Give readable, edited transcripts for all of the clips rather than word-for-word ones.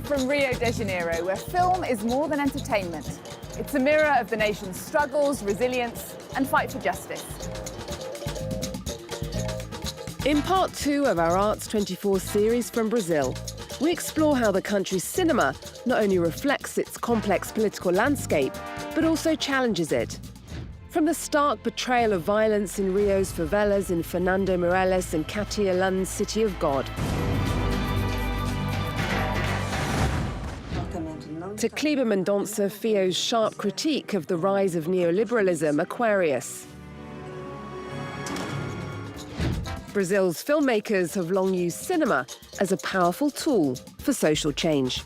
from Rio de Janeiro, where film is more than entertainment. It's a mirror of the nation's struggles, resilience, and fight for justice. In part 2 of our Arts 24 series from Brazil, we explore how the country's cinema not only reflects its complex political landscape, but also challenges it. From the stark portrayal of violence in Rio's favelas in Fernando Meirelles and Katia Lund's City of God, to Kleber Mendonça Filho's sharp critique of the rise of neoliberalism, Aquarius. Brazil's filmmakers have long used cinema as a powerful tool for social change.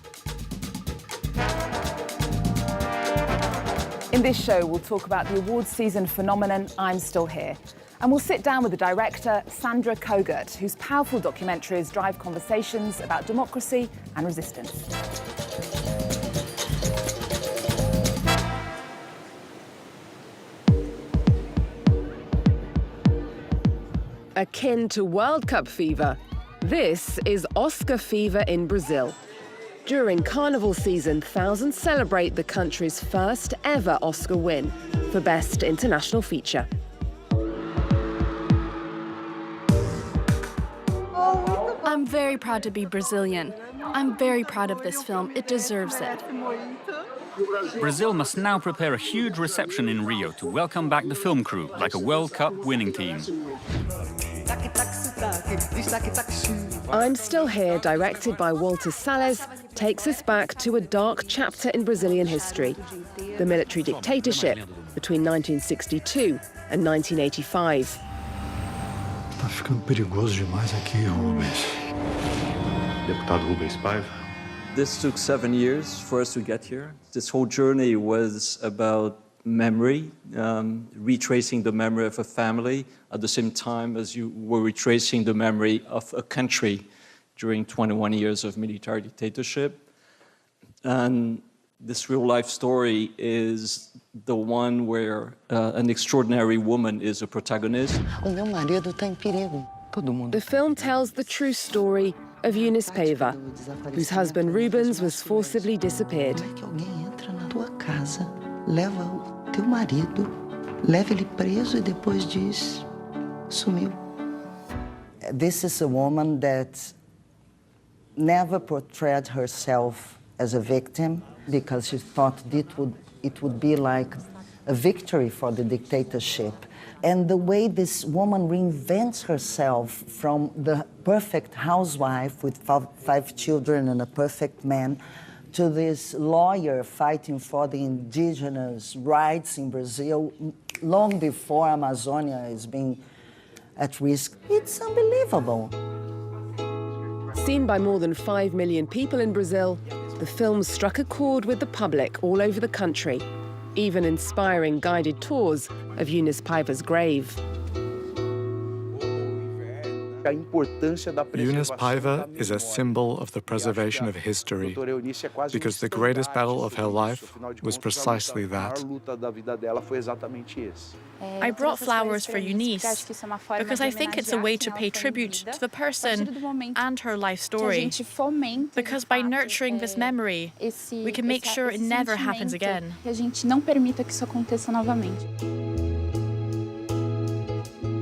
In this show, we'll talk about the awards season phenomenon I'm Still Here. And we'll sit down with the director, Sandra Kogert, whose powerful documentaries drive conversations about democracy and resistance. Akin to World Cup fever, this is Oscar fever in Brazil. During Carnival season, thousands celebrate the country's first ever Oscar win for Best International Feature. I'm very proud to be Brazilian. I'm very proud of this film. It deserves it. Brazil must now prepare a huge reception in Rio to welcome back the film crew, like a World Cup winning team. I'm Still Here, directed by Walter Salles, takes us back to a dark chapter in Brazilian history, the military dictatorship between 1962 and 1985. Tá ficando perigoso demais aqui, Rubens. Deputado Eunice Paiva. This took 7 years for us to get here. This whole journey was about memory, retracing the memory of a family at the same time as you were retracing the memory of a country during 21 years of military dictatorship. And this real-life story is the one where an extraordinary woman is a protagonist. The film tells the true story of Eunice Paiva, whose husband Rubens was forcibly disappeared. Teu marido, leva ele preso e depois diz, sumiu. This is a woman that never portrayed herself as a victim because she thought it would be like a victory for the dictatorship. And the way this woman reinvents herself from the perfect housewife with 5 children and a perfect man to this lawyer fighting for the indigenous rights in Brazil long before Amazonia is being at risk. It's unbelievable. Seen by more than 5 million people in Brazil, the film struck a chord with the public all over the country, even inspiring guided tours of Eunice Paiva's grave. Eunice Paiva is a symbol of the preservation of history, because the greatest battle of her life was precisely that. I brought flowers for Eunice because I think it's a way to pay tribute to the person and her life story. Because by nurturing this memory, we can make sure it never happens again.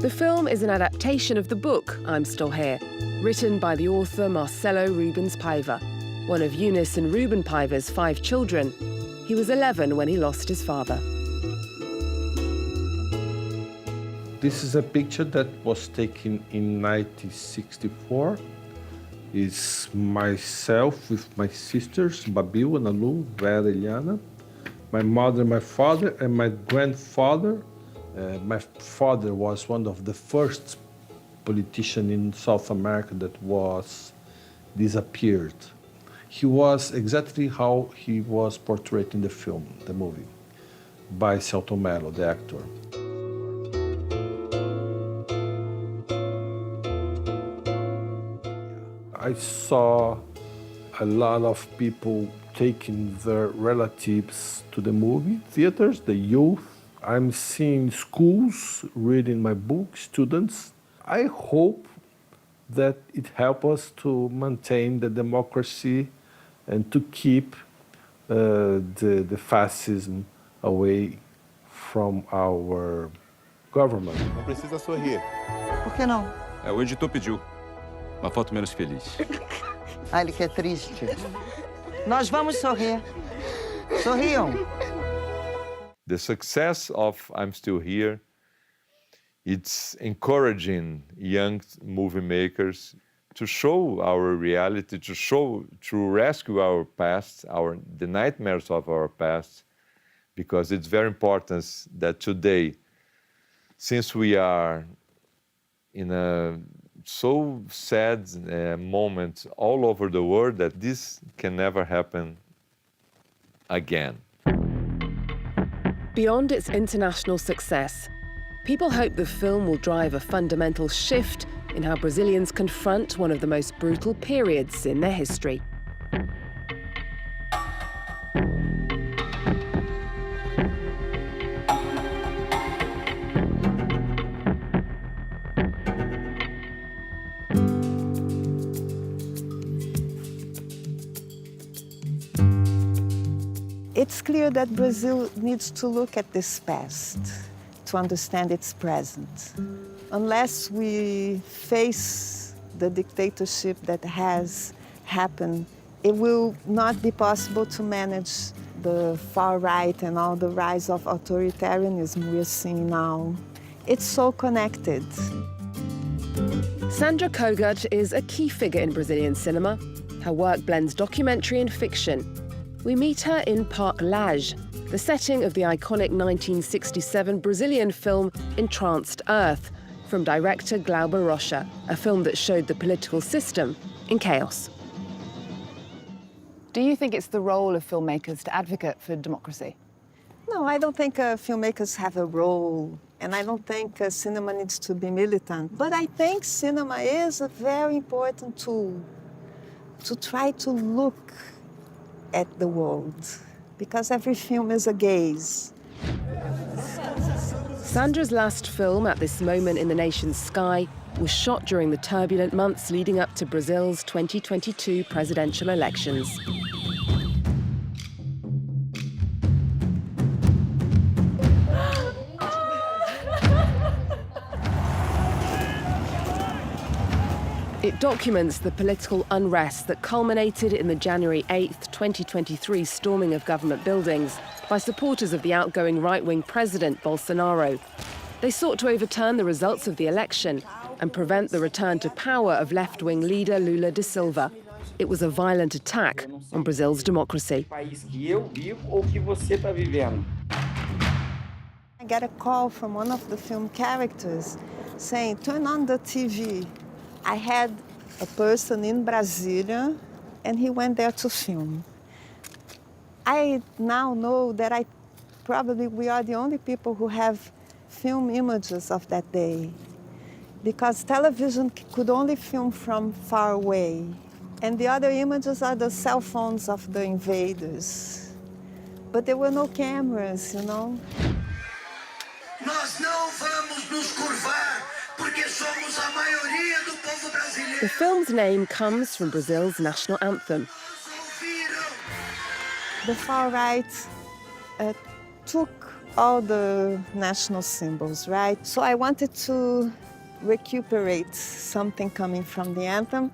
The film is an adaptation of the book, I'm Still Here, written by the author Marcelo Rubens Paiva, one of Eunice and Ruben Paiva's 5 children. He was 11 when he lost his father. This is a picture that was taken in 1964. It's myself with my sisters, Babil, Analu, Vera, Eliana, my mother, my father, and my grandfather. My father was one of the first politicians in South America that was disappeared. He was exactly how he was portrayed in the film, the movie, by Celton Mello, the actor. I saw a lot of people taking their relatives to the movie theaters, the youth. I'm seeing schools reading my book, students. I hope that it helps us to maintain the democracy and to keep the fascism away from our government. Não precisa sorrir. Por que não? O editor pediu. Uma foto menos feliz. Ah, ele quer triste. Nós vamos sorrir. Sorriam. The success of I'm Still Here, it's encouraging young movie makers to show our reality, to rescue our past, the nightmares of our past, because it's very important that today, since we are in a so sad moment all over the world, that this can never happen again. Beyond its international success, people hope the film will drive a fundamental shift in how Brazilians confront one of the most brutal periods in their history. It's clear that Brazil needs to look at this past to understand its present. Unless we face the dictatorship that has happened, it will not be possible to manage the far right and all the rise of authoritarianism we're seeing now. It's so connected. Sandra Kogut is a key figure in Brazilian cinema. Her work blends documentary and fiction. We meet her in Park Lage, the setting of the iconic 1967 Brazilian film Entranced Earth, from director Glauber Rocha, a film that showed the political system in chaos. Do you think it's the role of filmmakers to advocate for democracy? No, I don't think filmmakers have a role, and I don't think cinema needs to be militant. But I think cinema is a very important tool to try to look at the world, because every film is a gaze. Sandra's last film, At This Moment in the Nation's Sky, was shot during the turbulent months leading up to Brazil's 2022 presidential elections. It documents the political unrest that culminated in the January 8, 2023 storming of government buildings by supporters of the outgoing right-wing president, Bolsonaro. They sought to overturn the results of the election and prevent the return to power of left-wing leader Lula da Silva. It was a violent attack on Brazil's democracy. I get a call from one of the film characters saying, "Turn on the TV." I had a person in Brasilia, and he went there to film. I now know that we are the only people who have film images of that day, because television could only film from far away. And the other images are the cell phones of the invaders. But there were no cameras, you know? Nós não vamos nos curvar, porque somos a maioria do povo brasileiro. The film's name comes from Brazil's national anthem. The far right took all the national symbols, right? So I wanted to recuperate something coming from the anthem.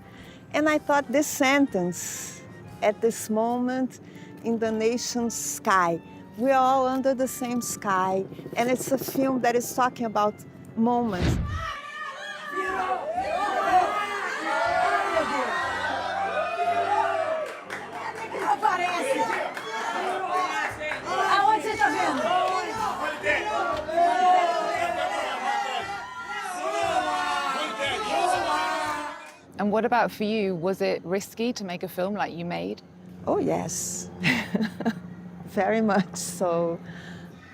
And I thought this sentence, "At this moment in the nation's sky," we're all under the same sky. And it's a film that is talking about moments. And what about for you? Was it risky to make a film like you made? Oh, yes. Very much so.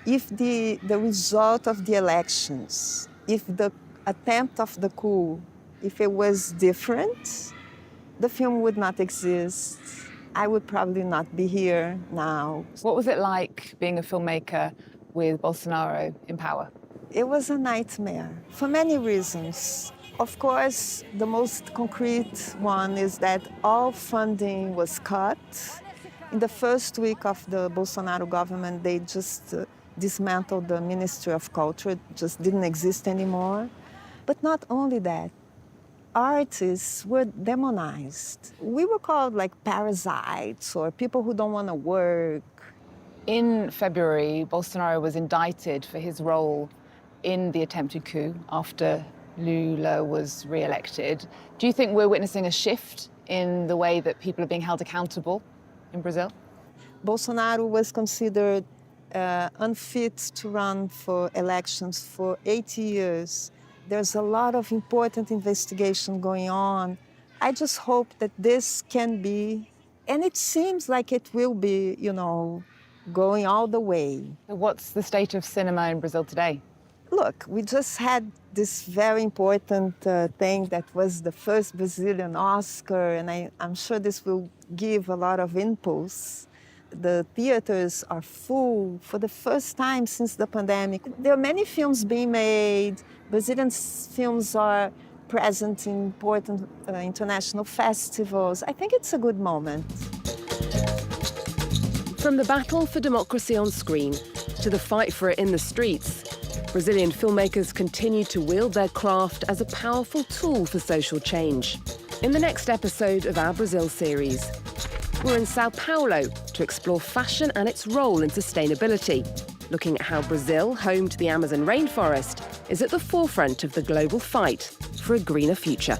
If the result of the elections, if the attempt of the coup, if it was different, the film would not exist. I would probably not be here now. What was it like being a filmmaker with Bolsonaro in power? It was a nightmare for many reasons. Of course, the most concrete one is that all funding was cut. In the first week of the Bolsonaro government, they just dismantled the Ministry of Culture. It just didn't exist anymore. But not only that, artists were demonized. We were called like parasites or people who don't want to work. In February, Bolsonaro was indicted for his role in the attempted coup after Lula was re-elected. Do you think we're witnessing a shift in the way that people are being held accountable in Brazil? Bolsonaro was considered unfit to run for elections for 80 years. There's a lot of important investigation going on. I just hope that this can be, and it seems like it will be, going all the way. What's the state of cinema in Brazil today? Look, we just had this very important thing that was the first Brazilian Oscar, and I'm sure this will give a lot of impulse. The theaters are full for the first time since the pandemic. There are many films being made. Brazilian films are present in important international festivals. I think it's a good moment. From the battle for democracy on screen to the fight for it in the streets, Brazilian filmmakers continue to wield their craft as a powerful tool for social change. In the next episode of our Brazil series, we're in Sao Paulo to explore fashion and its role in sustainability, looking at how Brazil, home to the Amazon rainforest, is at the forefront of the global fight for a greener future.